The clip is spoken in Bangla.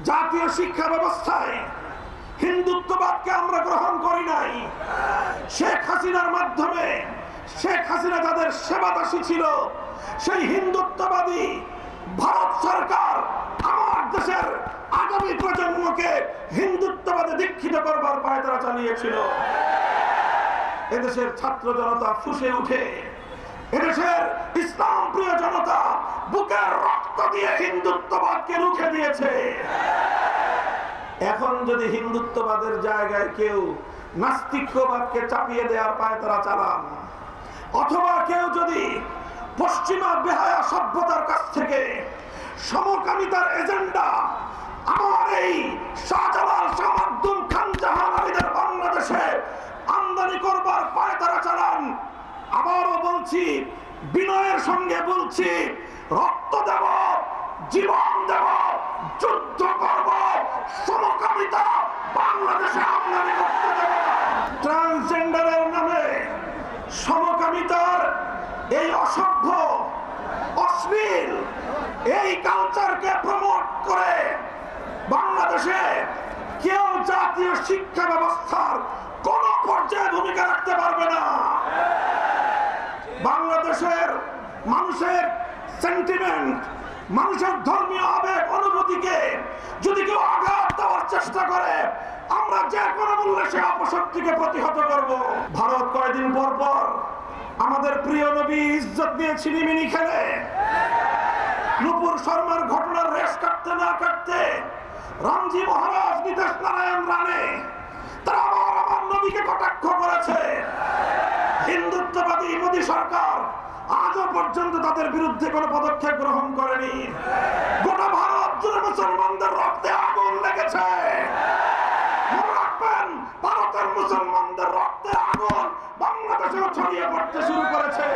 জাতীয় শিক্ষা ব্যবস্থায় হিন্দুত্ববাদকে আমরা গ্রহণ করি নাই। শেখ হাসিনার মাধ্যমে শেখ হাসিনা যাদের সেবাদাসী ছিল, সেই হিন্দুত্ববাদী ভারত সরকার আমার দেশের আগামী প্রজন্মকে হিন্দুত্ববাদে দীক্ষিত করবার পায়তারা চালিয়েছিল। এদেশের ছাত্র জনতা ফুঁসে উঠে, এদেশের ইসলাম প্রিয় জনতা বুকের রক্ত দিয়ে হিন্দুত্ববাদকে রুখে দিয়েছে। এখন যদি হিন্দুত্ববাদের জায়গায় কেউ নাস্তিক্যবাদকে চাপিয়ে দেওয়ার পায়তারা চালান, অথবা কেউ যদি পশ্চিমা বেহায়া সভ্যতার কাছ থেকে সমকামিতার এজেন্ডা আমার এই শাহজালাল, শাহ মাকদুম, খান জাহান আলীদের বাংলাদেশে আমদানি করবার পায়তারা চালান, আবারও বলছি, বিনয়ের সঙ্গে বলছি, রক্ত দেব, জীবন দেব, যুদ্ধ করব, সমকামিতা বাংলাদেশে আমদানি করতে দেব। ট্রান্সজেন্ডারের নামে সমকামিতার এই অসভ্য, অশ্লীল এই কালচারকে প্রমোট করে বাংলাদেশে কেউ জাতীয় শিক্ষা ব্যবস্থার কোন পর্যায়ে ভূমিকা রাখতে পারবে না। বাংলাদেশের মানুষের সেন্টিমেন্ট, মানুষের ধর্মীয় আবেগ, অনুভূতিকে যদি কেউ আঘাত দেওয়ার চেষ্টা করে, আমরা যে কোনো মূল্যে সে অপশক্তিকে প্রতিহত করব। ভারত কয়েকদিন পর পর আমাদের প্রিয় নবী ইজ্জত নিয়ে ছিনিমিনি খেলে, নুপুর শর্মার ঘটনার রেশ কাটতে না কাটতে রামজি মহারাজ, নীতিশ নারায়ণ রানে তারা আমার নবীকে কটাক্ষ করেছে। হিন্দুত্ববাদী মোদী সরকার আজও পর্যন্ত তাদের বিরুদ্ধে কোনো পদক্ষেপ গ্রহণ করেনি। গোটা ভারত জুড়ে মুসলমানদের রক্তে আগুন লেগেছে। মনে রাখবেন, ভারতের মুসলমানদের রক্তে আগুন বাংলাদেশেও ছড়িয়ে পড়তে শুরু করেছে।